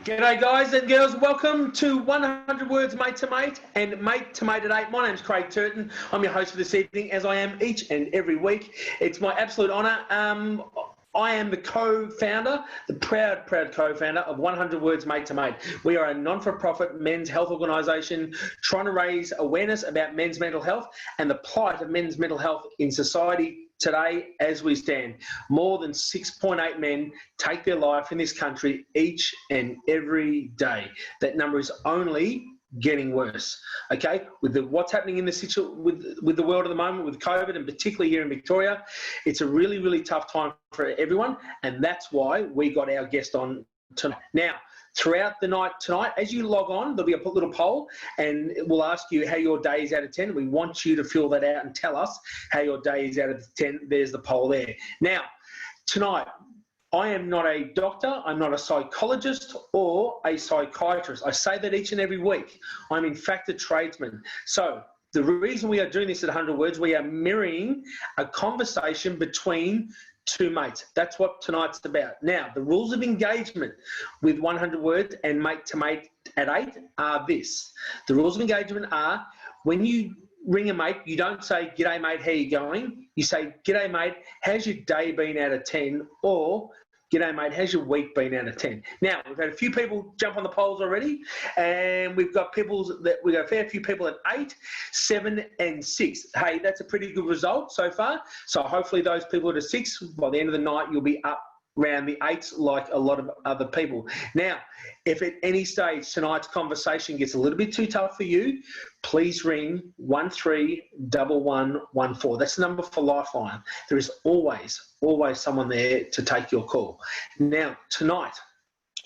G'day guys and girls, welcome to 100 Words Mate to Mate and Mate to Mate at 8. My name's Craig Turton. I'm your host for this evening, as I am each and every week. It's my absolute honour. I am the co-founder, the proud co-founder of 100 Words Mate to Mate. We are a non-for-profit men's health organisation trying to raise awareness about men's mental health and the plight of men's mental health in society today as we stand. More than 6.8 men take their life in this country each and every day. That number is only getting worse. Okay, with what's happening in the with the world at the moment, with COVID, and particularly here in Victoria, it's a really tough time for everyone, and that's why we got our guest on tonight. Now, throughout the night tonight, as you log on, there'll be a little poll and we'll ask you how your day is out of 10. We want you to fill that out and tell us how your day is out of 10. There's the poll there. Now, tonight, I am not a doctor, I'm not a psychologist or a psychiatrist. I say that each and every week. I'm in fact a tradesman. So the reason we are doing this at 100 Words, we are mirroring a conversation between two mates. That's what tonight's about. Now, the rules of engagement with 100 Words and Mate to Mate at 8 are this. The rules of engagement are, when you ring a mate, you don't say, "G'day mate, how you going?" You say, "G'day mate, how's your day been out of 10?" Or, "G'day mate, how's your week been out of 10?" Now, we've had a few people jump on the polls already, and we've got a fair few people at 8, 7 and 6. Hey, that's a pretty good result so far. So hopefully those people at a 6, by the end of the night, you'll be up around the 8s like a lot of other people. Now, if at any stage tonight's conversation gets a little bit too tough for you, please ring 131114. That's the number for Lifeline. There is always someone there to take your call. Now, tonight,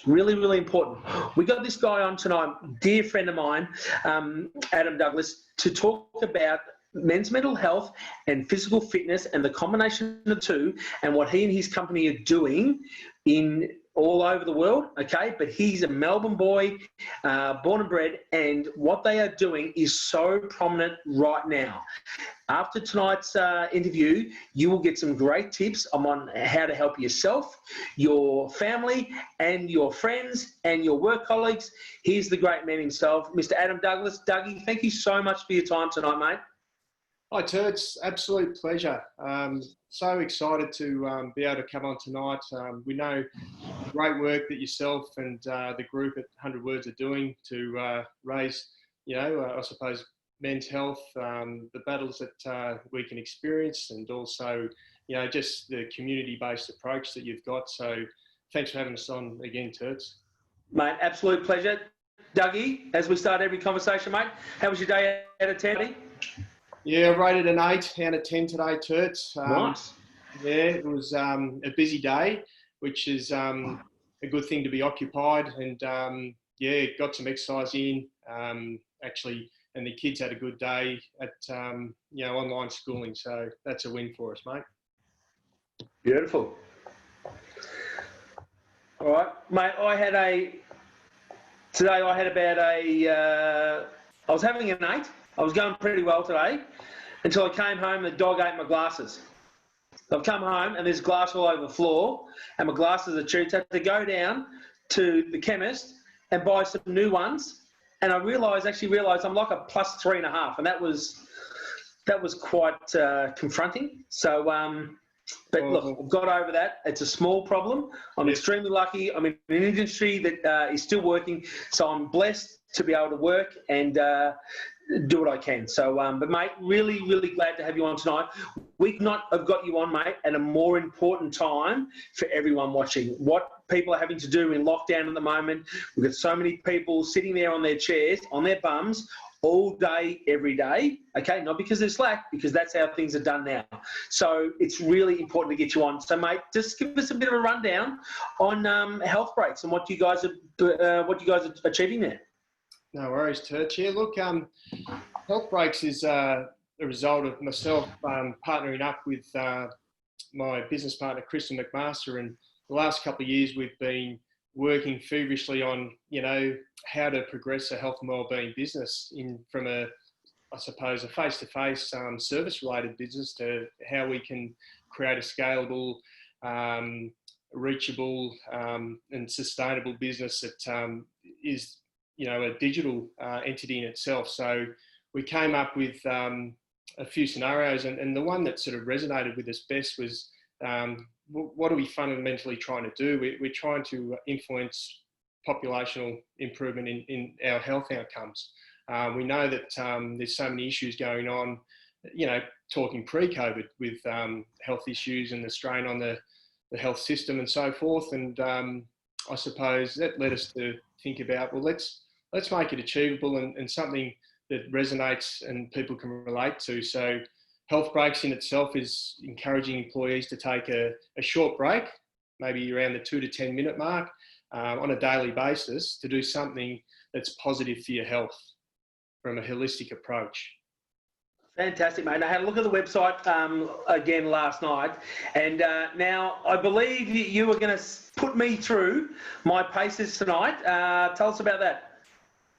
really important. We got this guy on tonight, dear friend of mine, Adam Douglas, to talk about men's mental health and physical fitness and the combination of the two and what he and his company are doing in all over the world, okay? But he's a Melbourne boy, born and bred, and what they are doing is so prominent right now. After tonight's interview, you will get some great tips on how to help yourself, your family, and your friends, and your work colleagues. Here's the great man himself, Mr. Adam Douglas. Dougie, thank you so much for your time tonight, mate. Hi, Turts. Absolute pleasure. So excited to be able to come on tonight. We know the great work that yourself and the group at 100 Words are doing to raise, I suppose, men's health, the battles that we can experience, and also, just the community-based approach that you've got. So thanks for having us on again, Turts. Mate, absolute pleasure. Dougie, as we start every conversation, mate, how was your day out of 10? Yeah, rated an 8 out of 10 today, Turts. Nice. Yeah, it was a busy day, which is a good thing to be occupied, and got some exercise in, actually, and the kids had a good day at online schooling, so that's a win for us, mate. Beautiful. All right, mate, I was having an 8. I was going pretty well today until I came home and the dog ate my glasses. I've come home and there's glass all over the floor and my glasses are chewed. So I had to go down to the chemist and buy some new ones. And I actually realised I'm like a +3.5, and that was quite confronting. So, but look, I've got over that. It's a small problem. I'm extremely lucky. I'm in an industry that is still working, so I'm blessed to be able to work and do what I can. So, but mate, really glad to have you on tonight. We could not have got you on, mate, at a more important time for everyone watching. What people are having to do in lockdown at the moment. We've got so many people sitting there on their chairs, on their bums, all day, every day, okay? Not because they're slack, because that's how things are done now. So it's really important to get you on. So, mate, just give us a bit of a rundown on health breaks and what you guys are achieving there. No worries, Turch. Yeah, look, health breaks is a result of myself partnering up with my business partner, Kristen McMaster, and the last couple of years we've been working feverishly on, how to progress a health and wellbeing business from a face-to-face service-related business to how we can create a scalable reachable and sustainable business that is, a digital entity in itself. So we came up with a few scenarios, and the one that sort of resonated with us best was, what are we fundamentally trying to do? We're trying to influence populational improvement in our health outcomes. We know that there's so many issues going on, talking pre-COVID with health issues and the strain on the health system and so forth. And I suppose that led us to think about, well, let's make it achievable and something that resonates and people can relate to. So health breaks in itself is encouraging employees to take a short break, maybe around the 2 to 10 minute mark, on a daily basis, to do something that's positive for your health from a holistic approach. Fantastic, mate. I had a look at the website again last night, and now I believe you were going to put me through my paces tonight. Tell us about that.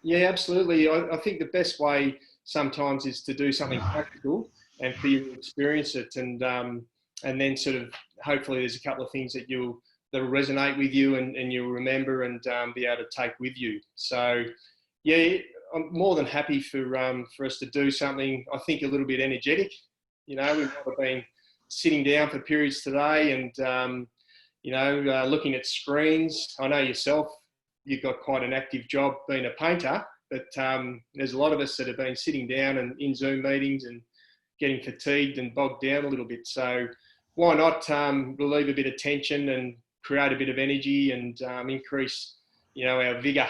Yeah, absolutely. I think the best way sometimes is to do something practical and for you to experience it, and then sort of hopefully there's a couple of things that'll resonate with you and you'll remember and be able to take with you. So yeah, I'm more than happy for us to do something, I think, a little bit energetic. We might have been sitting down for periods today and looking at screens. I know yourself, you've got quite an active job being a painter, but there's a lot of us that have been sitting down and in Zoom meetings and getting fatigued and bogged down a little bit. So why not relieve a bit of tension and create a bit of energy and increase, our vigour.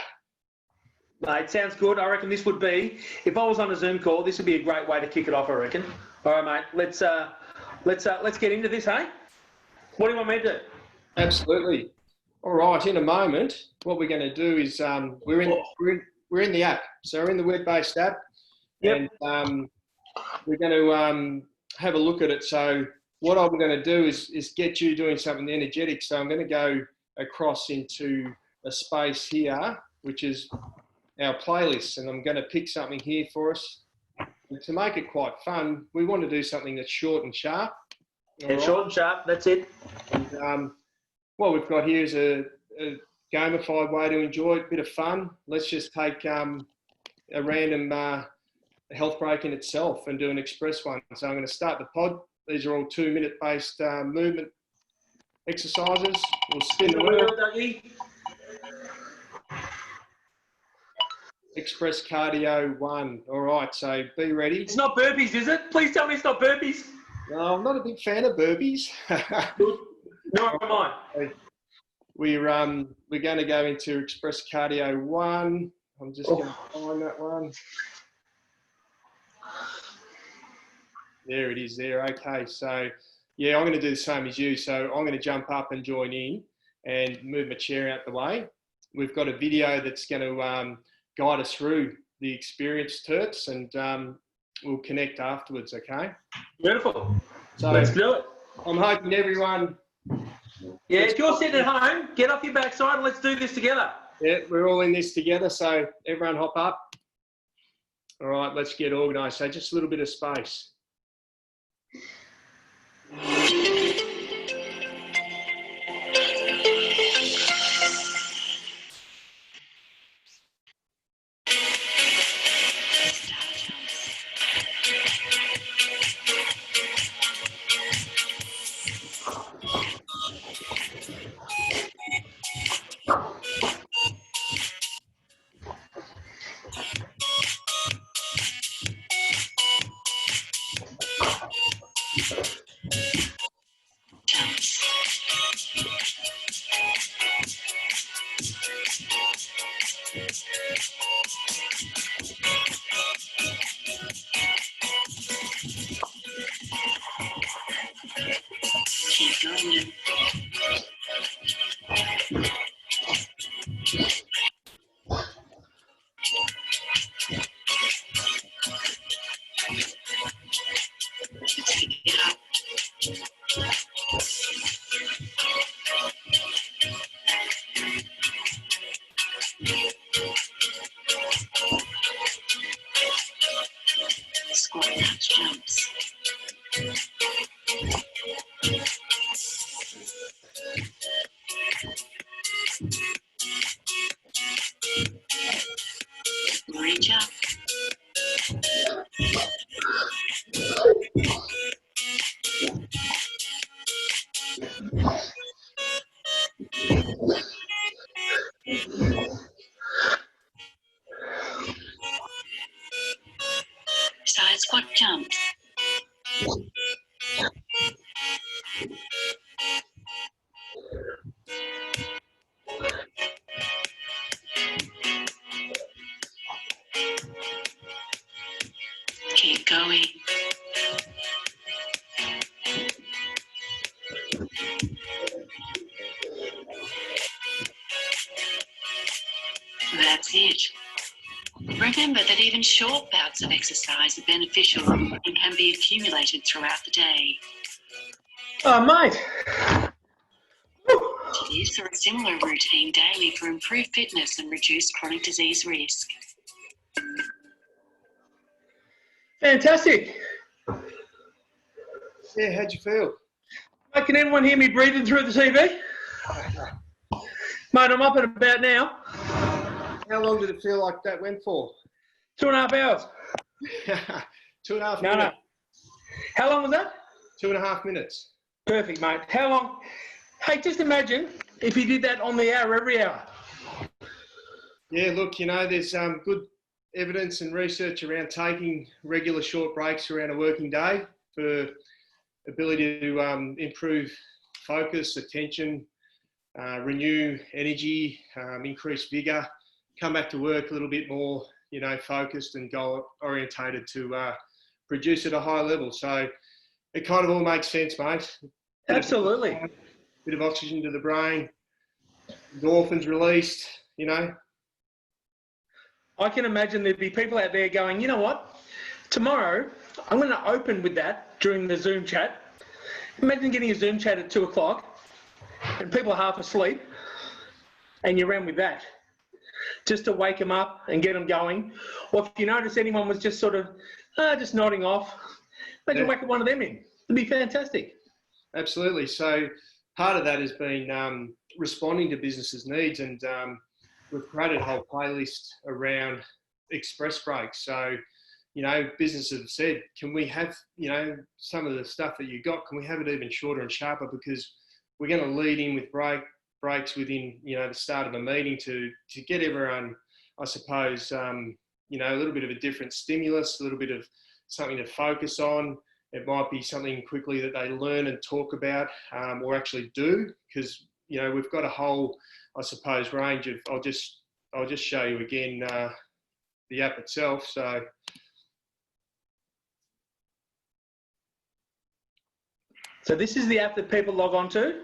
Mate, sounds good. I reckon this would be, if I was on a Zoom call, this would be a great way to kick it off, I reckon. All right, mate, let's get into this, hey? What do you want me to do? Absolutely. All right, in a moment, what we're going to do is we're in the app. So we're in the web-based app. Yep. And we're going to have a look at it. So what I'm going to do is get you doing something energetic. So I'm going to go across into a space here, which is our playlist, and I'm going to pick something here for us. And to make it quite fun, we want to do something that's short and sharp. Yeah, short and sharp, that's it. And what we've got here is a gamified way to enjoy it, a bit of fun. Let's just take a random health break in itself and do an express one. So I'm going to start the pod. These are all 2-minute based movement exercises. We'll spin the wheel. Express cardio 1. All right, so be ready. It's not burpees, is it? Please tell me it's not burpees. No, I'm not a big fan of burpees. Nor am I. We're going to go into express cardio 1. I'm just going to find that one. There it is there. Okay, so yeah, I'm going to do the same as you. So I'm going to jump up and join in and move my chair out the way. We've got a video that's going to guide us through the experience, TURTS, and we'll connect afterwards, okay? Beautiful. So let's do it. I'm hoping everyone... Yeah, if you're sitting at home, get off your backside and let's do this together. Yeah, we're all in this together, so everyone hop up. All right, let's get organised. So just a little bit of space. Side squat jumps. Keep going. That's it. Remember that even short bouts of exercise are beneficial and can be accumulated throughout the day. Oh, mate. This or a similar routine daily for improved fitness and reduced chronic disease risk. Fantastic. Yeah, how'd you feel? Mate, can everyone hear me breathing through the TV? Mate, I'm up at about now. How long did it feel like that went for? 2.5 hours. 2.5 No. minutes. How long was that? 2.5 minutes. Perfect, mate. How long? Hey, just imagine if you did that on the hour every hour. Yeah, look, you know, there's good evidence and research around taking regular short breaks around a working day for ability to improve focus, attention, renew energy, increase vigor, come back to work a little bit more, you know, focused and goal orientated to produce at a high level. So it kind of all makes sense, mate. Absolutely. Bit of oxygen to the brain, endorphins released, you know. I can imagine there'd be people out there going, you know what? Tomorrow, I'm going to open with that during the Zoom chat. Imagine getting a Zoom chat at 2 o'clock and people are half asleep and you ran with that just to wake them up and get them going. Or if you notice anyone was just sort of just nodding off, imagine whacking one of them in. It'd be fantastic. Absolutely. So part of that has been responding to businesses' needs, and we've created a whole playlist around express breaks. So, you know, businesses have said, can we have, you know, some of the stuff that you got, can we have it even shorter and sharper, because we're going to lead in with breaks within, you know, the start of a meeting to get everyone, I suppose, you know, a little bit of a different stimulus, a little bit of something to focus on. It might be something quickly that they learn and talk about or actually do, because, you know, we've got a whole, I suppose, range of, I'll just show you again the app itself. So this is the app that people log on to?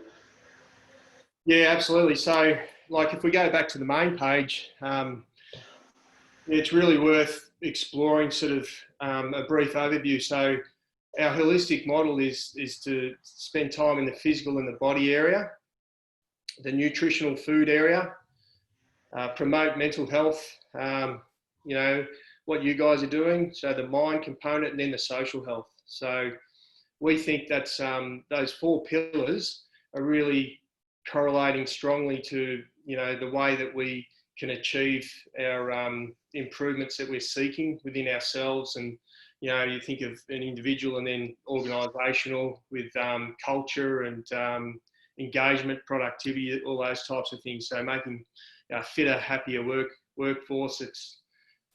Yeah, absolutely. So, like, if we go back to the main page, it's really worth exploring sort of a brief overview. So our holistic model is to spend time in the physical and the body area, the nutritional food area, promote mental health, you know, what you guys are doing, so the mind component, and then the social health. So we think that's those 4 pillars are really correlating strongly to, you know, the way that we can achieve our improvements that we're seeking within ourselves. And, you know, you think of an individual and then organisational with culture and engagement, productivity, all those types of things. So making a fitter, happier workforce. It's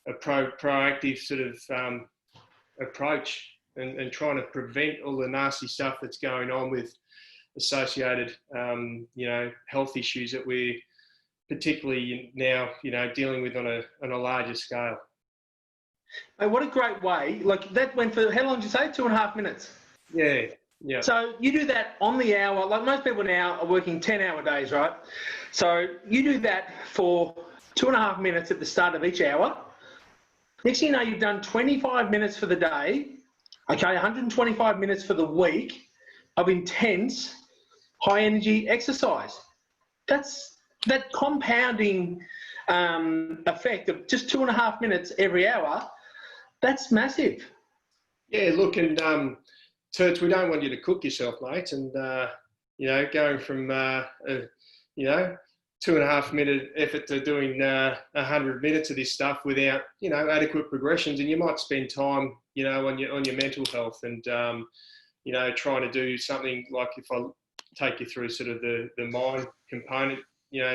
a proactive sort of approach and trying to prevent all the nasty stuff that's going on with associated, you know, health issues that we're particularly now, you know, dealing with on a larger scale. Hey, what a great way. Like, that went for, how long did you say? 2.5 minutes? Yeah, yeah. So you do that on the hour. Like, most people now are working 10-hour days, right? So you do that for 2.5 minutes at the start of each hour. Next thing you know, you've done 25 minutes for the day, okay, 125 minutes for the week of intense, high-energy exercise. That's that compounding effect of just 2.5 minutes every hour. That's massive. Yeah, look, and TURTS, we don't want you to cook yourself, mate. And, you know, going from, you know, 2.5 minute effort to doing 100 minutes of this stuff without, you know, adequate progressions. And you might spend time, you know, on your mental health and, you know, trying to do something like, if I take you through sort of the mind component,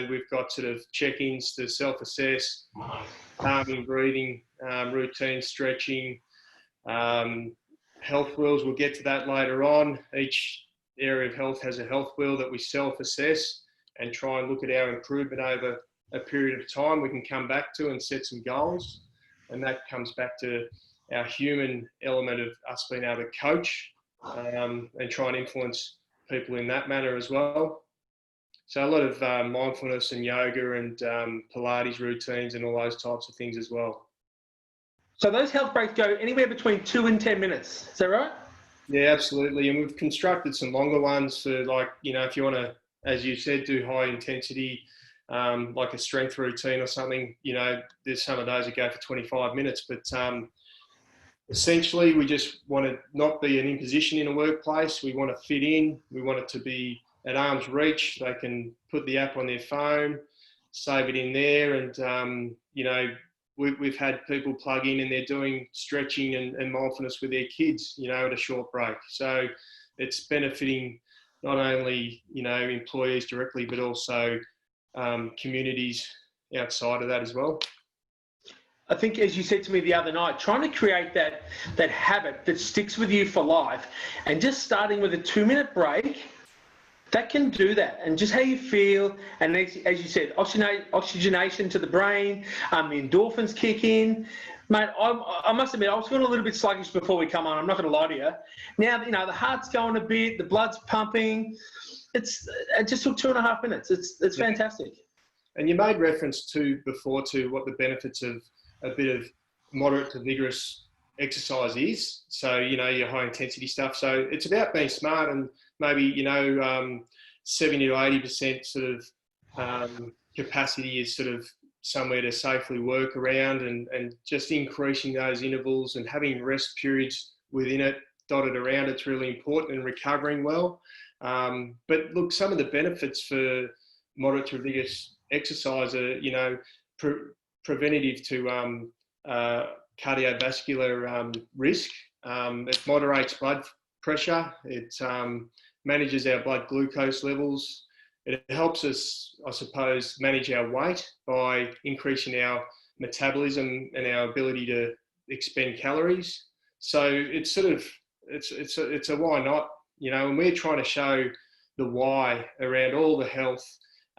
we've got sort of check-ins to self-assess, calming, breathing, routine stretching, health wheels. We'll get to that later on. Each area of health has a health wheel that we self-assess and try and look at our improvement over a period of time. We can come back to and set some goals, and that comes back to our human element of us being able to coach and try and influence people in that manner as well. So a lot of mindfulness and yoga and Pilates routines and all those types of things as well. So those health breaks go anywhere between 2 and 10 minutes. Is that right? Yeah, absolutely. And we've constructed some longer ones for, like, if you want to, as you said, do high intensity, like a strength routine or something, there's some of those that go for 25 minutes. But essentially, we just want to not be an imposition in a workplace. We want to fit in. We want it to be at arm's reach. They can put the app on their phone, save it in there, and we've had people plug in and they're doing stretching and mindfulness with their kids, at a short break. So it's benefiting not only employees directly, but also communities outside of that as well. I think, as you said to me the other night, trying to create that habit that sticks with you for life, and just starting with a 2-minute break, that can do that. And just how you feel, and as you said, oxygenation to the brain, the endorphins kick in. Mate, I must admit, I was feeling a little bit sluggish before we come on. I'm not going to lie to you. Now, the heart's going a bit, the blood's pumping. It just took 2.5 minutes. It's fantastic. And you made reference before to what the benefits of a bit of moderate to vigorous exercise is. So, your high intensity stuff. So it's about being smart and maybe, 70 to 80% sort of capacity is sort of somewhere to safely work around, and just increasing those intervals and having rest periods within it dotted around. It's really important, and recovering well. But look, some of the benefits for moderate to vigorous exercise are, preventative to cardiovascular risk. It moderates blood pressure. It manages our blood glucose levels. It helps us, I suppose, manage our weight by increasing our metabolism and our ability to expend calories. So it's sort of, it's a why not, and we're trying to show the why around all the health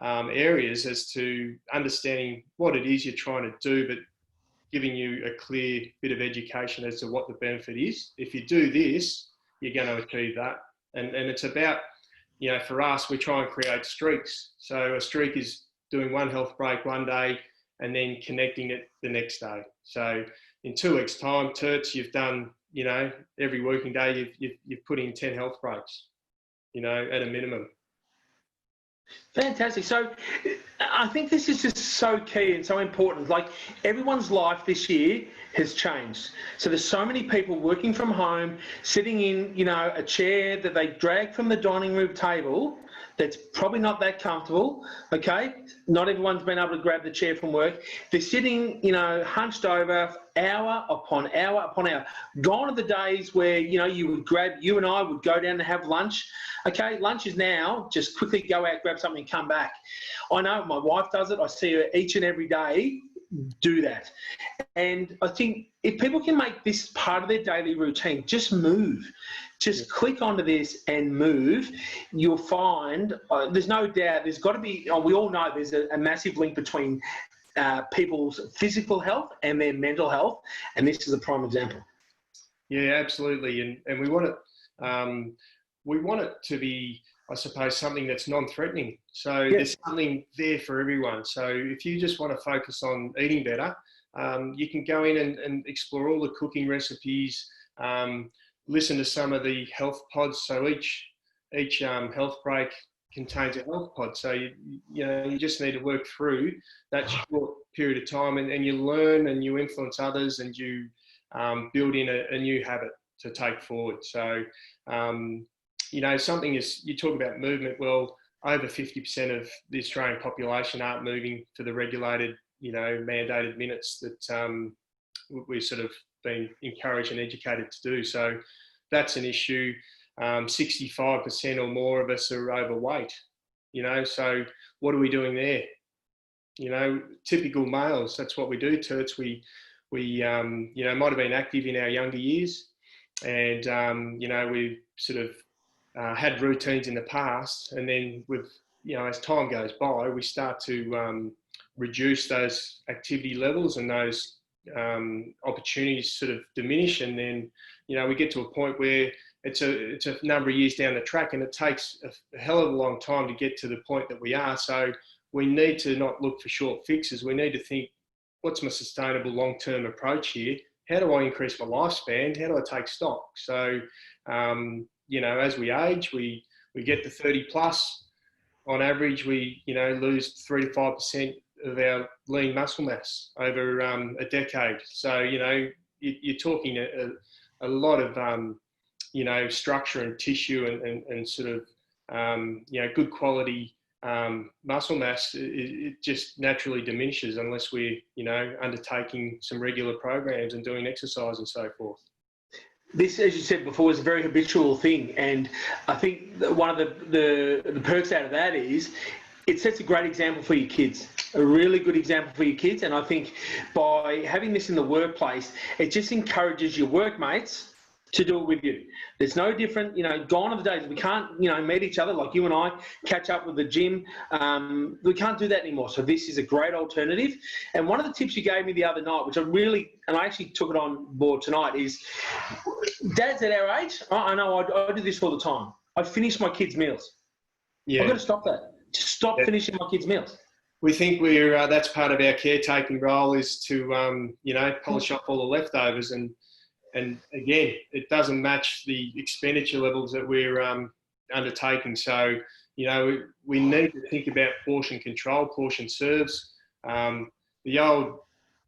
areas as to understanding what it is you're trying to do, but giving you a clear bit of education as to what the benefit is. If you do this, you're going to achieve that. And it's about, for us, we try and create streaks. So a streak is doing one health break one day and then connecting it the next day. So in 2 weeks' time, TURTS, you've done, every working day, you've put in 10 health breaks, at a minimum. Fantastic. So I think this is just so key and so important. Like, everyone's life this year has changed. So there's so many people working from home, sitting in, a chair that they drag from the dining room table that's probably not that comfortable, okay? Not everyone's been able to grab the chair from work. They're sitting, hunched over hour upon hour upon hour. Gone are the days where, you and I would go down to have lunch. Okay, lunch is now just quickly go out, grab something, come back. I know my wife does it. I see her each and every day do that. And I think if people can make this part of their daily routine, just move. Just click onto this and move. You'll find, there's no doubt, there's got to be, we all know there's a massive link between people's physical health and their mental health. And this is a prime example. Yeah, absolutely. And we want it to be, I suppose, something that's non-threatening. So there's something there for everyone. So if you just want to focus on eating better, you can go in and explore all the cooking recipes, listen to some of the health pods. So each health break contains a health pod. So you just need to work through that short period of time, and you learn and you influence others, and you build in a new habit to take forward. So something is, you talk about movement. Well, over 50% of the Australian population aren't moving for the regulated, mandated minutes that we've sort of been encouraged and educated to do. So that's an issue. 65% or more of us are overweight. you know, so what are we doing there? You know, typical males, that's what we do, Turts. We you know, might have been active in our younger years, and, you know, we sort of had routines in the past, and then with, you know, as time goes by, we start to reduce those activity levels, and those opportunities sort of diminish, and then, you know, we get to a point where it's a number of years down the track, and it takes a hell of a long time to get to the point that we are. So we need to not look for short fixes. We need to think, what's my sustainable long-term approach here? How do I increase my lifespan? How do I take stock? So, you know, as we age, we get to 30 plus. On average, we, you know, lose 3 to 5% of our lean muscle mass over a decade. So, you know, you're talking a lot of, you know, structure and tissue and sort of, you know, good quality muscle mass. It just naturally diminishes unless we're, you know, undertaking some regular programs and doing exercise and so forth. This, as you said before, is a very habitual thing, and I think that one of the perks out of that is it sets a great example for your kids, a really good example for your kids. And I think by having this in the workplace, it just encourages your workmates to do it with you. There's no different, you know, gone are the days we can't, you know, meet each other like you and I, catch up with the gym. We can't do that anymore. So this is a great alternative. And one of the tips you gave me the other night, which I actually took it on board tonight, is dads at our age, I know I do this all the time. I finish my kids' meals. Yeah. I've got to stop that. Just stop finishing my kids' meals. We think that's part of our caretaking role, is to, you know, polish off all the leftovers. And again, it doesn't match the expenditure levels that we're undertaking. So, you know, we need to think about portion control, portion serves. The old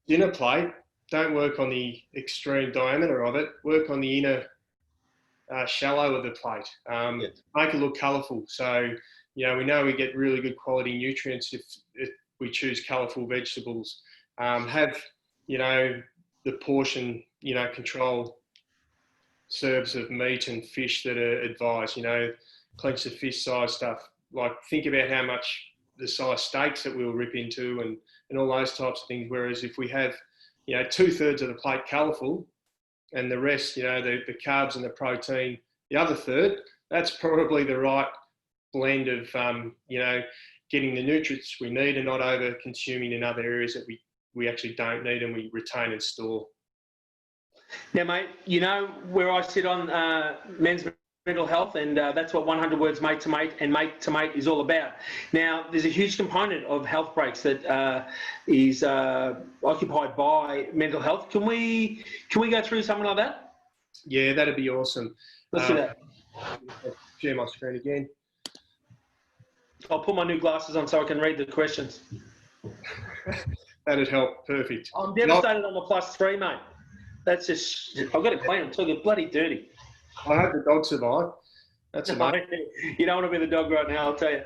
dinner plate, don't work on the extreme diameter of it, work on the inner shallow of the plate. Make it look colourful. So, you know we get really good quality nutrients if we choose colourful vegetables. Have, you know, the portion, you know, control serves of meat and fish that are advised, you know, clench the fish size stuff. Like, think about how much the size steaks that we'll rip into and all those types of things. Whereas if we have, you know, 2/3 of the plate colourful and the rest, you know, the carbs and the protein, the other third, that's probably the right blend of, you know, getting the nutrients we need and not over consuming in other areas that we actually don't need and we retain and store. Now, mate, you know where I sit on men's mental health, and that's what 100 Words Mate to Mate and Mate to Mate is all about. Now, there's a huge component of health breaks that is occupied by mental health. Can we go through something like that? Yeah, that'd be awesome. Let's do that. Share my screen again. I'll put my new glasses on so I can read the questions. That'd help. Perfect. I'm devastated on the +3, mate. That's just, I've got to clean them until they're bloody dirty. I hope the dog survived. That's amazing. You don't want to be the dog right now, I'll tell you.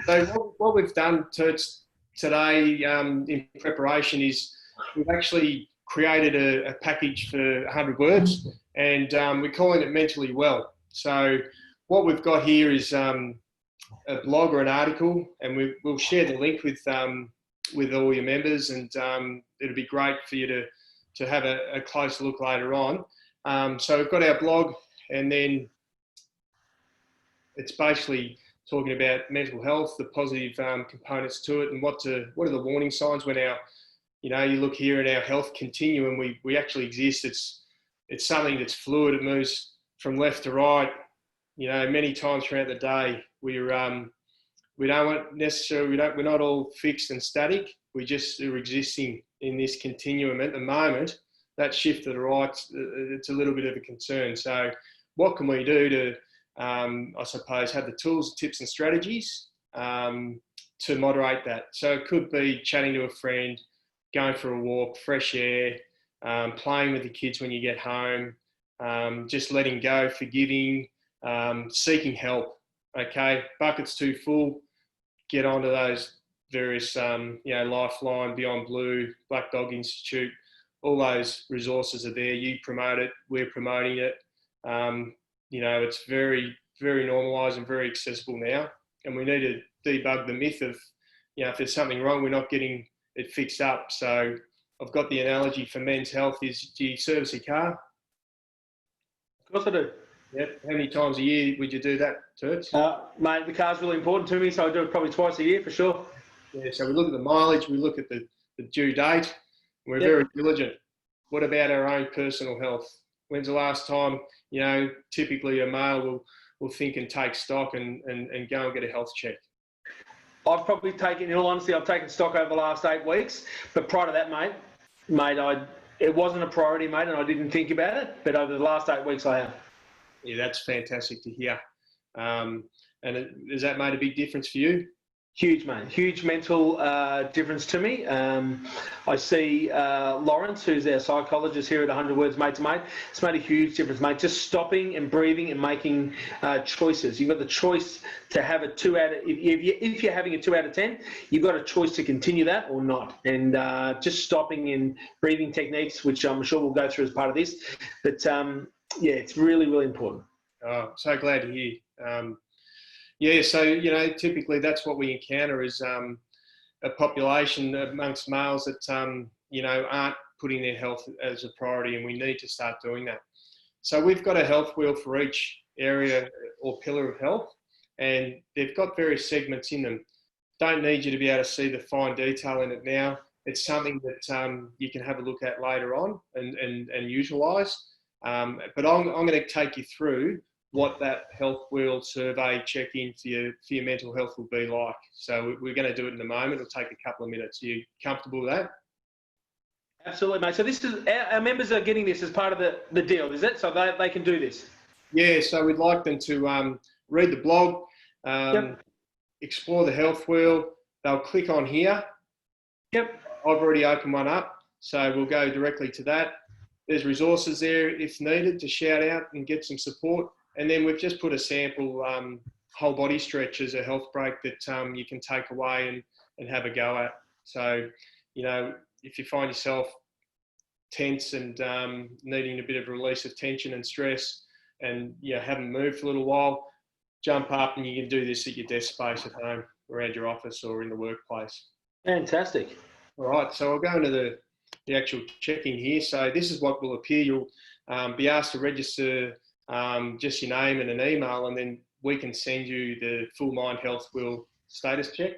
So what we've done today in preparation is we've actually created a package for 100 words, and we're calling it Mentally Well. So what we've got here is a blog or an article, and we'll share the link with all your members, and it'll be great for you to have a closer look later on. So we've got our blog, and then it's basically talking about mental health, the positive components to it, and what are the warning signs when you look here in our health continuum, we actually exist. It's something that's fluid. It moves from left to right, you know, many times throughout the day. We're not all fixed and static. We just are existing in this continuum at the moment. That shift to the right, it's a little bit of a concern. So what can we do to, I suppose, have the tools, tips and strategies to moderate that? So it could be chatting to a friend, going for a walk, fresh air, playing with the kids when you get home, just letting go, forgiving, seeking help. Okay, bucket's too full, get onto those various, Lifeline, Beyond Blue, Black Dog Institute, all those resources are there. You promote it, we're promoting it. It's very, very normalised and very accessible now. and we need to debug the myth of, if there's something wrong, we're not getting it fixed up. So I've got the analogy for men's health is, do you service your car? Of course I do. Yep. How many times a year would you do that, Turts? Mate, the car's really important to me, so I do it probably twice a year for sure. Yeah, so we look at the mileage, we look at the due date, we're very diligent. What about our own personal health? When's the last time, typically a male will think and take stock and go and get a health check? I've probably taken, in all honesty, I've taken stock over the last 8 weeks, but prior to that, mate, it wasn't a priority, mate, and I didn't think about it, but over the last 8 weeks I have. Yeah, that's fantastic to hear. Has that made a big difference for you? Huge, mate. Huge mental difference to me. I see Lawrence, who's our psychologist here at 100 Words Mate to Mate. It's made a huge difference, mate. Just stopping and breathing and making choices. You've got the choice to have a 2 out of... If you're having a 2 out of 10, you've got a choice to continue that or not. And just stopping and breathing techniques, which I'm sure we'll go through as part of this. But, yeah, it's really, really important. Oh, so glad to hear. Yeah, so, typically that's what we encounter is a population amongst males that, aren't putting their health as a priority, and we need to start doing that. So we've got a health wheel for each area or pillar of health, and they've got various segments in them. Don't need you to be able to see the fine detail in it now. It's something that you can have a look at later on and utilise. But I'm going to take you through what that health wheel survey check-in for your mental health will be like. So we're going to do it in a moment. It'll take a couple of minutes. Are you comfortable with that? Absolutely, mate. So this is our members are getting this as part of the deal, is it? So they can do this? Yeah, so we'd like them to read the blog, explore the health wheel. They'll click on here. Yep. I've already opened one up, so we'll go directly to that. There's resources there if needed to shout out and get some support. And then we've just put a sample whole body stretch as a health break that you can take away and have a go at. So, if you find yourself tense and needing a bit of release of tension and stress and you haven't moved for a little while, jump up and you can do this at your desk space at home, around your office or in the workplace. Fantastic. All right, so I'll go into the actual check-in here. So this is what will appear. You'll be asked to register just your name and an email, and then we can send you the full Mind Health Wheel status check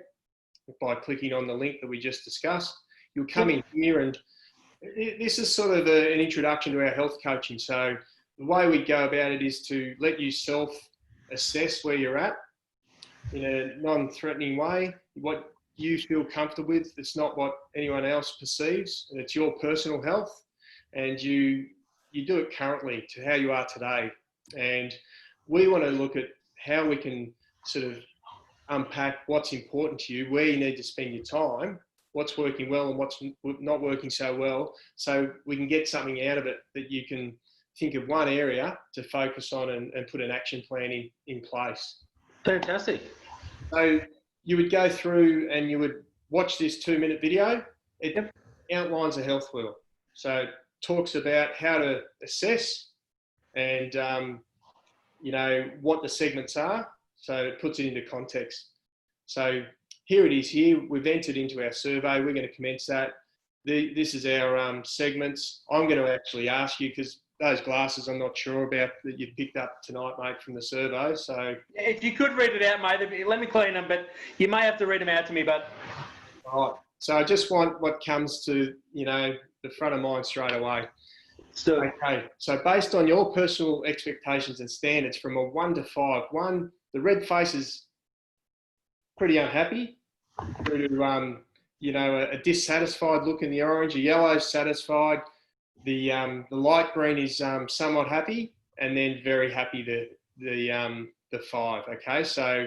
by clicking on the link that we just discussed. You'll come in here, and this is sort of an introduction to our health coaching. So the way we go about it is to let you self-assess where you're at in a non-threatening way, what you feel comfortable with. It's not what anyone else perceives, and it's your personal health, and you do it currently to how you are today. And we want to look at how we can sort of unpack what's important to you, where you need to spend your time, what's working well and what's not working so well, so we can get something out of it that you can think of one area to focus on and put an action plan in place. Fantastic. So you would go through and you would watch this 2-minute video. It outlines a health wheel. So it talks about how to assess and, what the segments are. So it puts it into context. So here it is here. We've entered into our survey. We're going to commence that. This is our segments. I'm going to actually ask you, because those glasses I'm not sure about that you picked up tonight, mate, from the survey. So if you could read it out, mate, let me clean them, but you may have to read them out to me, but... All right. So I just want what comes to, the front of mind straight away. Okay. So based on your personal expectations and standards from a 1 to 5, 1, the red face is pretty unhappy, through to, a dissatisfied look in the orange, a yellow satisfied, the light green is somewhat happy, and then very happy the 5. Okay, so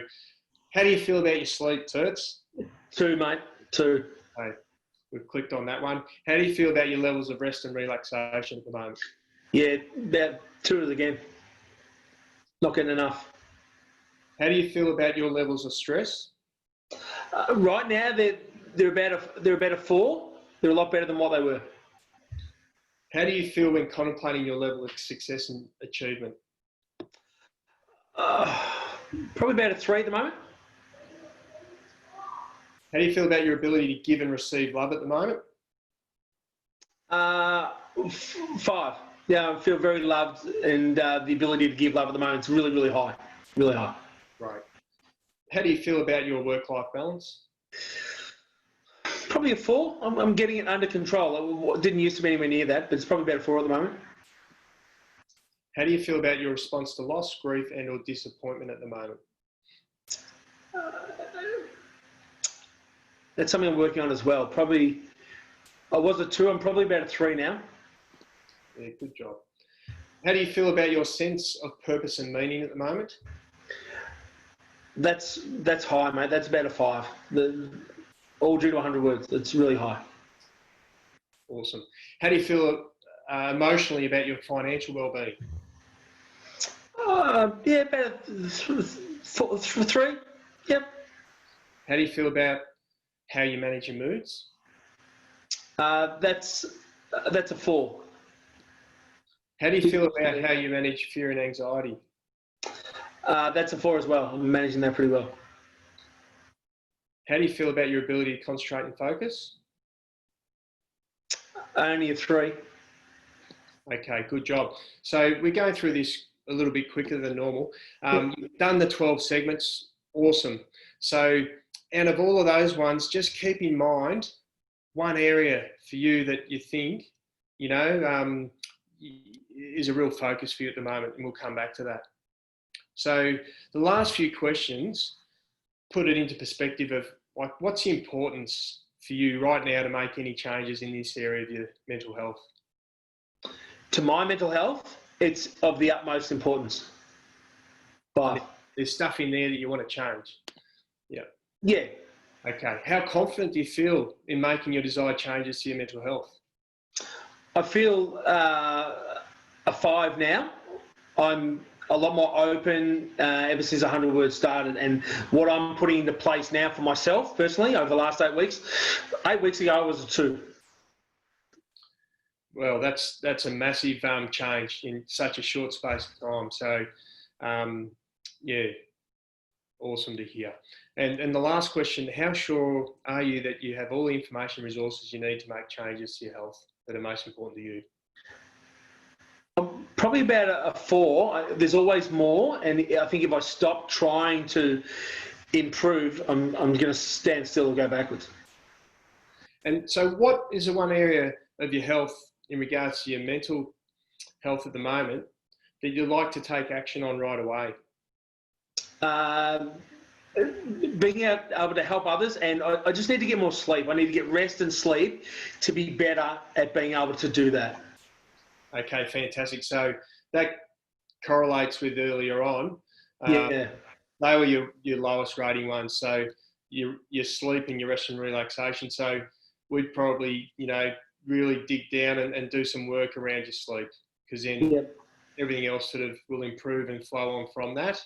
how do you feel about your sleep, Turts? 2, mate. 2. Okay, we've clicked on that one. How do you feel about your levels of rest and relaxation at the moment? Yeah, about 2 again. Not getting enough. How do you feel about your levels of stress? Right now, they're about a 4. They're a lot better than what they were. How do you feel when contemplating your level of success and achievement? Probably about a 3 at the moment. How do you feel about your ability to give and receive love at the moment? 5. Yeah, I feel very loved, and the ability to give love at the moment is really, really high. Really high. Right. How do you feel about your work-life balance? Probably a 4. I'm getting it under control. It didn't used to be anywhere near that, but it's probably about a 4 at the moment. How do you feel about your response to loss, grief, and or disappointment at the moment? That's something I'm working on as well. Probably, I was a 2. I'm probably about a 3 now. Yeah, good job. How do you feel about your sense of purpose and meaning at the moment? That's high, mate. That's about a 5. All due to 100 words. It's really high. Awesome. How do you feel emotionally about your financial well-being? Yeah, about a 3. Yep. How do you feel about how you manage your moods? That's a 4. How do you feel about how you manage fear and anxiety? That's a 4 as well. I'm managing that pretty well. How do you feel about your ability to concentrate and focus? Only a 3. Okay, good job. So we're going through this a little bit quicker than normal. You've done the 12 segments. Awesome. So out of all of those ones, just keep in mind one area for you that you think, you know, is a real focus for you at the moment, and we'll come back to that. So the last few questions put it into perspective of like, what's the importance for you right now to make any changes in this area of your mental health? To my mental health, it's of the utmost importance. But there's stuff in there that you want to change. Yeah. Yeah. Okay. How confident do you feel in making your desired changes to your mental health? I feel a 5 now. I'm a lot more open ever since 100 Words started, and what I'm putting into place now for myself personally over the last 8 weeks. 8 weeks ago, I was a 2. Well, that's a massive change in such a short space of time. So, yeah, awesome to hear. And the last question, how sure are you that you have all the information and resources you need to make changes to your health that are most important to you? Probably about a 4. There's always more, and I think if I stop trying to improve, I'm going to stand still and go backwards. And so what is the one area of your health in regards to your mental health at the moment that you'd like to take action on right away? Being able to help others, and I just need to get more sleep. I need to get rest and sleep to be better at being able to do that. Okay, fantastic. So that correlates with earlier on. Yeah. They were your lowest rating ones. So your sleep and your rest and relaxation. So we'd probably, really dig down and do some work around your sleep, because then everything else sort of will improve and flow on from that.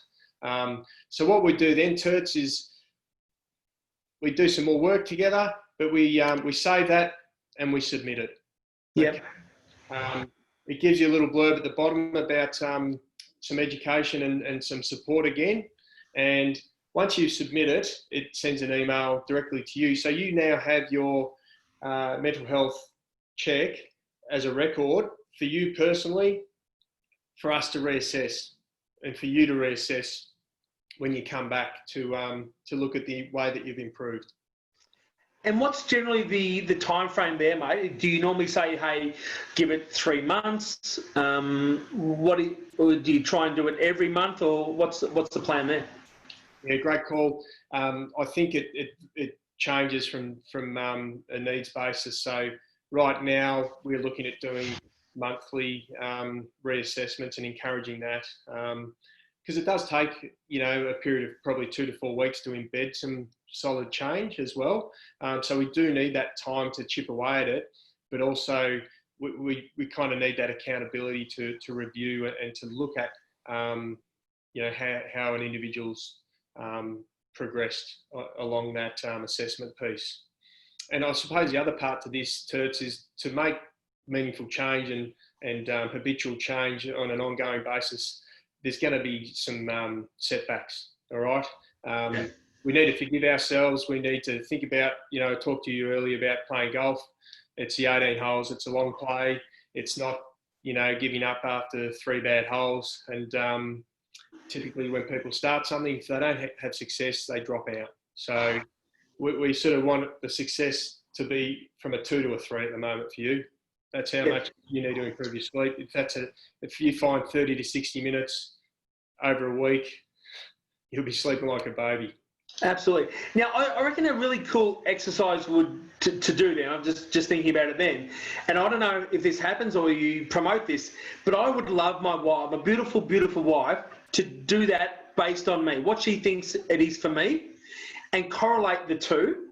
So what we do then, Turts, is we do some more work together, but we save that and we submit it. Yep. Okay? It gives you a little blurb at the bottom about some education and some support again. And once you submit it, it sends an email directly to you. So you now have your mental health check as a record for you personally, for us to reassess, and for you to reassess when you come back to look at the way that you've improved. And what's generally the time frame there, mate? Do you normally say, hey, give it 3 months? Or do you try and do it every month, or what's the plan there? Yeah, great call. I think it changes from a needs basis. So right now we're looking at doing monthly reassessments and encouraging that, because it does take a period of probably 2 to 4 weeks to embed some solid change as well. So we do need that time to chip away at it, but also we kind of need that accountability to review and to look at how an individual's progressed along that assessment piece. And I suppose the other part to this, Turts, is to make meaningful change and habitual change on an ongoing basis. There's going to be some setbacks, all right? we need to forgive ourselves. We need to think about, I talked to you earlier about playing golf. It's the 18 holes. It's a long play. It's not, giving up after 3 bad holes. And typically when people start something, if they don't have success, they drop out. So we sort of want the success to be from a 2 to a 3 at the moment for you. That's how much you need to improve your sleep. If you find 30 to 60 minutes over a week, you'll be sleeping like a baby. Absolutely. Now, I reckon a really cool exercise to do now, I'm just thinking about it then, and I don't know if this happens or you promote this, but I would love my wife, my beautiful, beautiful wife, to do that based on me, what she thinks it is for me, and correlate the two.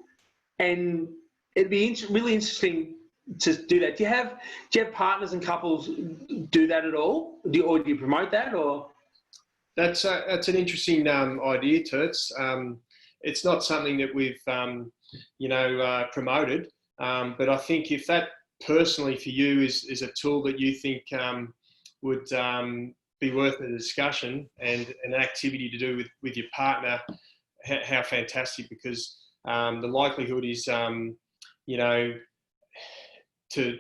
And it'd be really interesting to do that. Do you have partners and couples do that at all? Do you promote that, or? That's an interesting idea, Turts. It's not something that we've, promoted, but I think if that personally for you is a tool that you think would be worth a discussion and an activity to do with your partner, how fantastic, because the likelihood is, to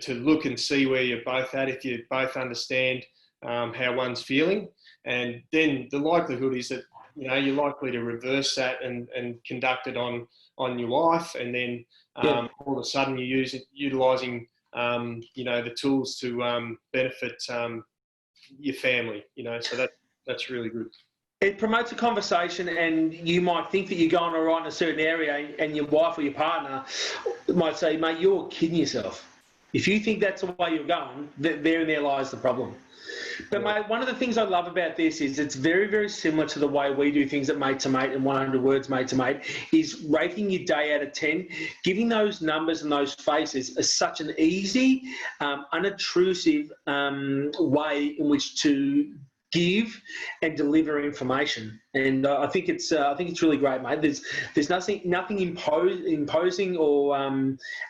look and see where you're both at, if you both understand how one's feeling, and then the likelihood is that you're likely to reverse that and conduct it on your wife, and then all of a sudden you're utilising the tools to benefit your family. So that's really good. It promotes a conversation, and you might think that you're going all right in a certain area, and your wife or your partner might say, mate, you're kidding yourself. If you think that's the way you're going, therein there lies the problem. But mate, one of the things I love about this is it's very, very similar to the way we do things at Mate to Mate and 100 Words Mate to Mate, is rating your day out of 10. Giving those numbers and those faces is such an easy, unobtrusive way in which to give and deliver information, and I think it's really great, mate. There's nothing imposing or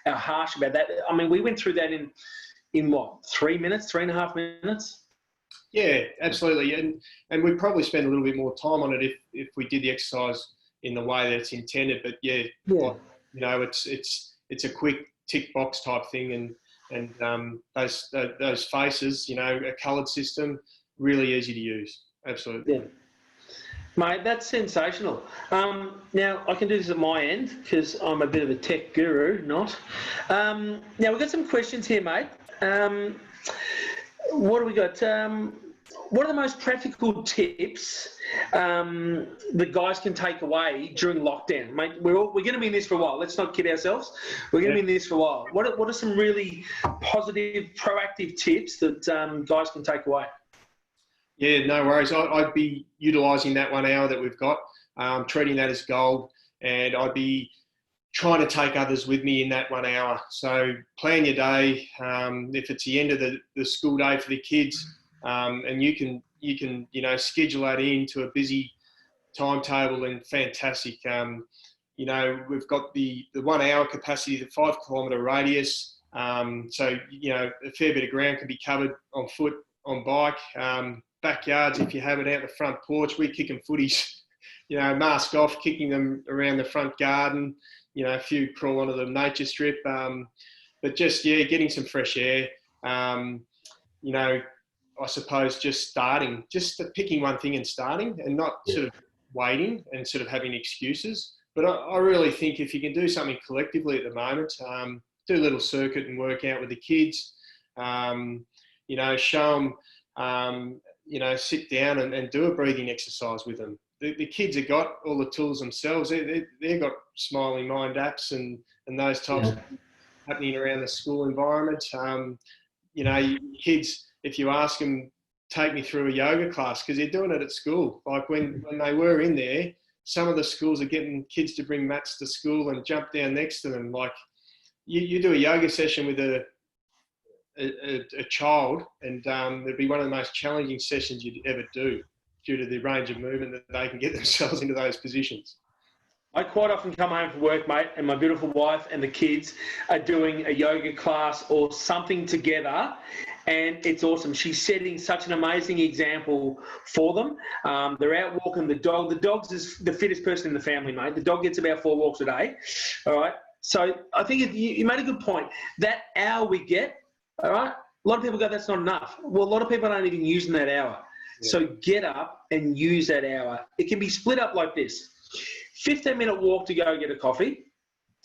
harsh about that. I mean, we went through that in what, 3 minutes, 3.5 minutes? Yeah, absolutely, and we'd probably spend a little bit more time on it if we did the exercise in the way that it's intended. But it's a quick tick box type thing, and those faces, a coloured system. Really easy to use. Absolutely. Yeah. Mate, that's sensational. Now, I can do this at my end because I'm a bit of a tech guru, not. Now, we've got some questions here, mate. What do we got? What are the most practical tips that guys can take away during lockdown? Mate, we're going to be in this for a while. Let's not kid ourselves. We're going to be in this for a while. What are some really positive, proactive tips that guys can take away? Yeah, no worries. I'd be utilising that 1 hour that we've got, treating that as gold, and I'd be trying to take others with me in that 1 hour. So plan your day. If it's the end of the school day for the kids, and you can schedule that into a busy timetable, and fantastic. We've got the 1 hour capacity, the 5 kilometre radius. So a fair bit of ground can be covered on foot, on bike. Backyards, if you have it out the front porch, we're kicking footies, mask off, kicking them around the front garden, a few crawl onto the nature strip. But just, getting some fresh air. I suppose just picking one thing and starting, and not sort of waiting and sort of having excuses. But I really think if you can do something collectively at the moment, do a little circuit and work out with the kids, show them, sit down and do a breathing exercise with them. The kids have got all the tools themselves. They've got Smiling Mind apps and those types of things happening around the school environment. Kids, if you ask them, take me through a yoga class, because they're doing it at school. Like when they were in there, some of the schools are getting kids to bring mats to school and jump down next to them. Like you do a yoga session with a child, and it'd be one of the most challenging sessions you'd ever do, due to the range of movement that they can get themselves into those positions. I quite often come home from work, mate, and my beautiful wife and the kids are doing a yoga class or something together, and it's awesome. She's setting such an amazing example for them. They're out walking the dog. The dog's is the fittest person in the family, mate. The dog gets about 4 walks a day. All right. So I think you made a good point. That hour we get, all right, a lot of people go, that's not enough. Well, a lot of people aren't even using that hour. Yeah. So get up and use that hour. It can be split up like this. 15-minute walk to go get a coffee,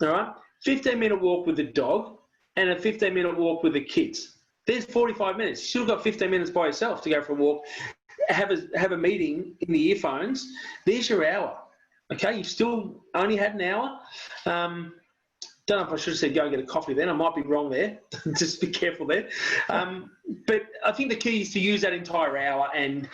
all right? 15-minute walk with the dog, and a 15-minute walk with the kids. There's 45 minutes. You still got 15 minutes by yourself to go for a walk. Have a meeting in the earphones. There's your hour. Okay, you've still only had an hour. Don't know if I should have said go and get a coffee then. I might be wrong there. Just be careful there. But I think the key is to use that entire hour. And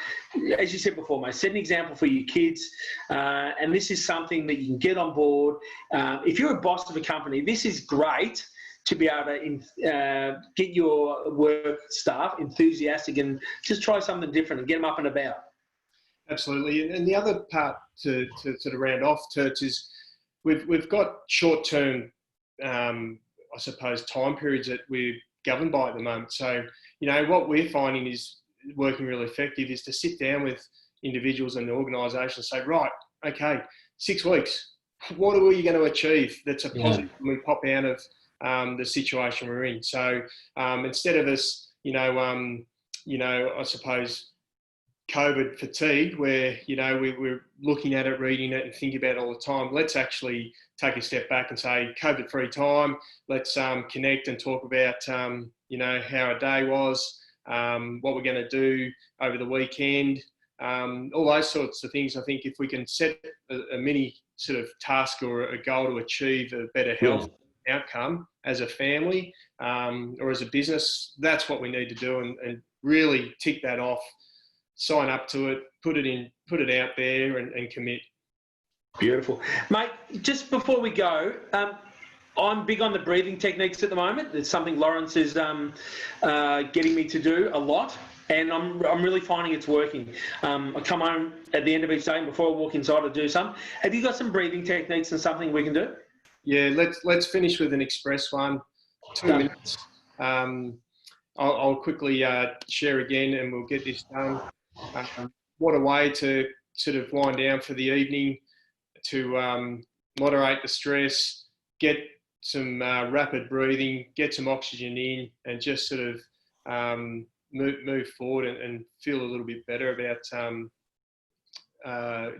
as you said before, mate, set an example for your kids. And this is something that you can get on board. If you're a boss of a company, this is great to be able to get your work staff enthusiastic and just try something different and get them up and about. Absolutely. And the other part to sort of round off, TURTS, is we've got short-term I suppose, time periods that we're governed by at the moment. So, what we're finding is working really effective is to sit down with individuals and organisations and say, right, okay, 6 weeks, what are we going to achieve that's a positive when we pop out of the situation we're in? So instead of us, I suppose, COVID fatigue, where we're looking at it, reading it, and thinking about it all the time. Let's actually take a step back and say, COVID-free time. Let's connect and talk about how our day was, what we're going to do over the weekend, all those sorts of things. I think if we can set a mini sort of task or a goal to achieve a better health outcome as a family or as a business, that's what we need to do, and really tick that off. Sign up to it, put it out there, and commit. Beautiful, mate. Just before we go, I'm big on the breathing techniques at the moment. It's something Lawrence is getting me to do a lot, and I'm really finding it's working. I come home at the end of each day, and before I walk inside, I do some. Have you got some breathing techniques and something we can do? Yeah, let's finish with an express one. 2 minutes. I'll quickly share again, and we'll get this done. What a way to sort of wind down for the evening, to moderate the stress, get some rapid breathing, get some oxygen in, and just sort of move forward and feel a little bit better about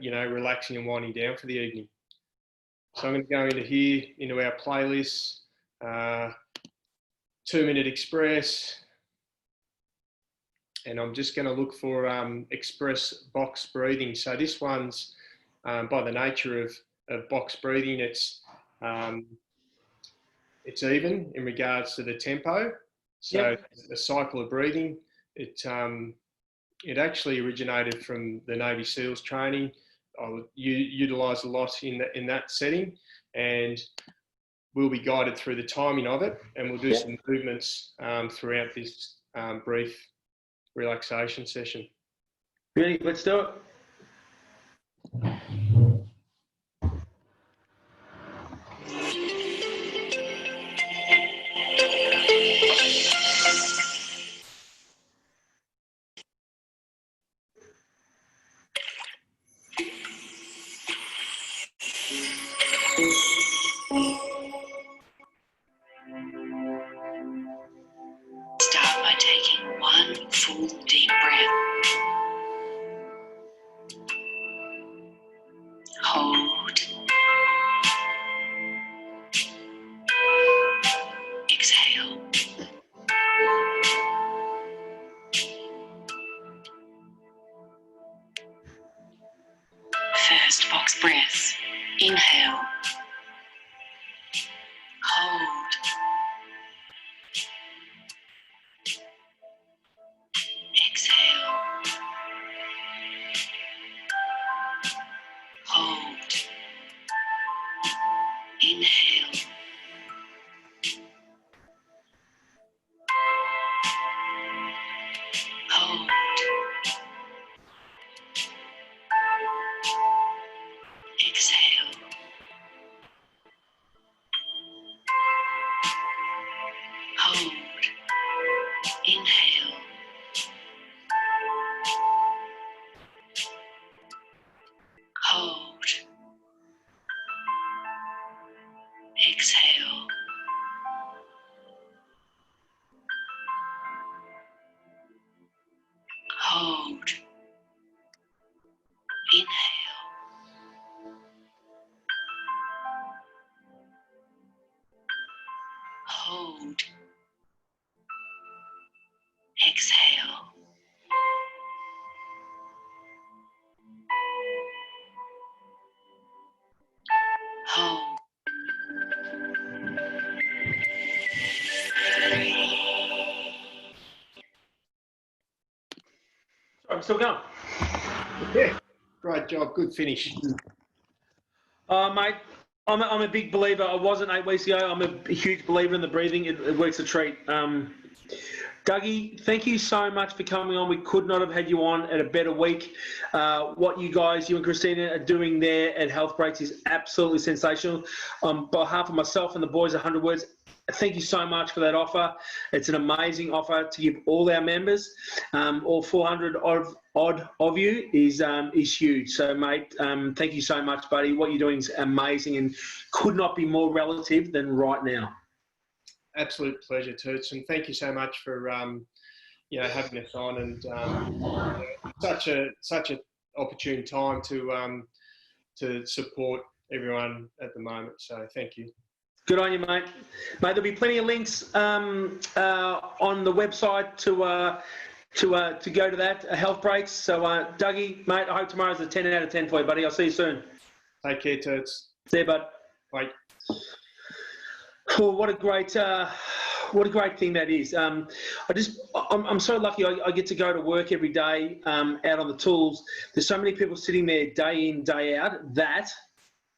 relaxing and winding down for the evening. So I'm going to go into our playlist, 2-minute express. And I'm just going to look for express box breathing. So this one's, by the nature of box breathing, it's even in regards to the tempo. So a cycle of breathing, it actually originated from the Navy SEALs training. I would utilise a lot in that setting, and we'll be guided through the timing of it, and we'll do some movements throughout this brief relaxation session. Ready? Let's do it. Start by taking one full deep breath. Hold. Exhale. First box breath. Inhale. Hold. Exhale. Hold. Inhale. Hold. Exhale. Exhale. Hold. Inhale. Hold. Exhale. Hold. I'm still going. Yeah, great job. Good finish. Mate, I'm a big believer. I wasn't 8 weeks ago. I'm a huge believer in the breathing. It works a treat. Dougie, thank you so much for coming on. We could not have had you on at a better week. What you and Christina are doing there at Health Breaks is absolutely sensational. On behalf of myself and the boys at 100 Words, thank you so much for that offer. It's an amazing offer to give all our members. All 400 odd of you is huge. So, mate, thank you so much, buddy. What you're doing is amazing and could not be more relative than right now. Absolute pleasure, Turts, and thank you so much for having us on, and such a opportune time to support everyone at the moment. So thank you. Good on you, mate. Mate, there'll be plenty of links on the website to go to that, Health Breaks. So, Dougie, mate, I hope tomorrow's a 10 out of 10 for you, buddy. I'll see you soon. Take care, Turts. See you, bud. Bye. Oh, what a great thing that is. I'm so lucky. I get to go to work every day out on the tools. There's so many people sitting there day in, day out. That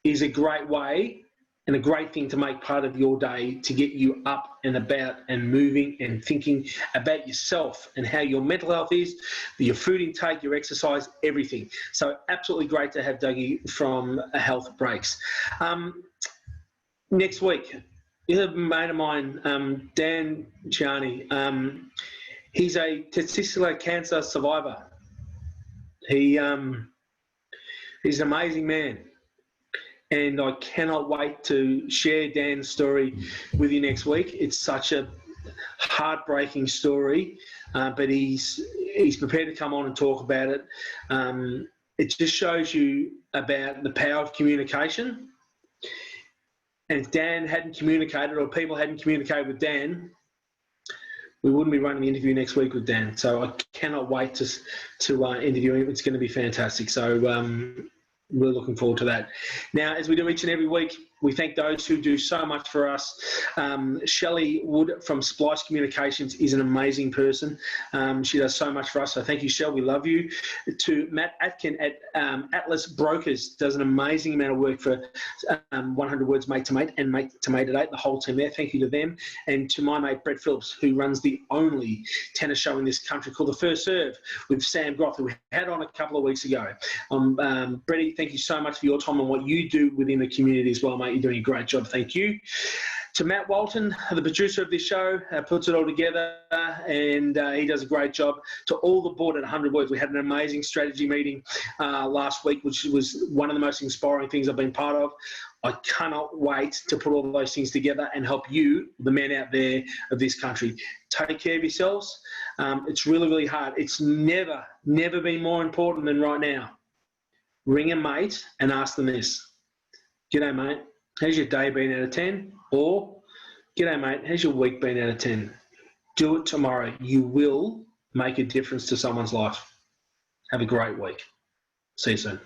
is a great way and a great thing to make part of your day, to get you up and about and moving and thinking about yourself and how your mental health is, your food intake, your exercise, everything. So absolutely great to have Dougie from Health Breaks. Next week, a mate of mine, Dan Chiani. He's a testicular cancer survivor. He's an amazing man. And I cannot wait to share Dan's story with you next week. It's such a heartbreaking story, but he's prepared to come on and talk about it. It just shows you about the power of communication. And if Dan hadn't communicated, or people hadn't communicated with Dan, we wouldn't be running the interview next week with Dan. So I cannot wait to interview him. It's going to be fantastic. So we're looking forward to that. Now, as we do each and every week, we thank those who do so much for us. Shelley Wood from Splice Communications is an amazing person. She does so much for us. So thank you, Shell. We love you. To Matt Atkin at Atlas Brokers, does an amazing amount of work for 100 Words Mate to Mate and Mate to Mate at 8, the whole team there. Thank you to them. And to my mate, Brett Phillips, who runs the only tennis show in this country called The First Serve with Sam Groth, who we had on a couple of weeks ago. Bretty, thank you so much for your time and what you do within the community as well, mate. You're doing a great job. Thank you. To Matt Walton, the producer of this show, puts it all together, and he does a great job. To all the board at 100 Words, we had an amazing strategy meeting last week, which was one of the most inspiring things I've been part of. I cannot wait to put all those things together and help you, the men out there of this country. Take care of yourselves. It's really, really hard. It's never been more important than right now. Ring a mate and ask them this. G'day, mate. How's your day been out of 10? Or, g'day, mate. How's your week been out of 10? Do it tomorrow. You will make a difference to someone's life. Have a great week. See you soon.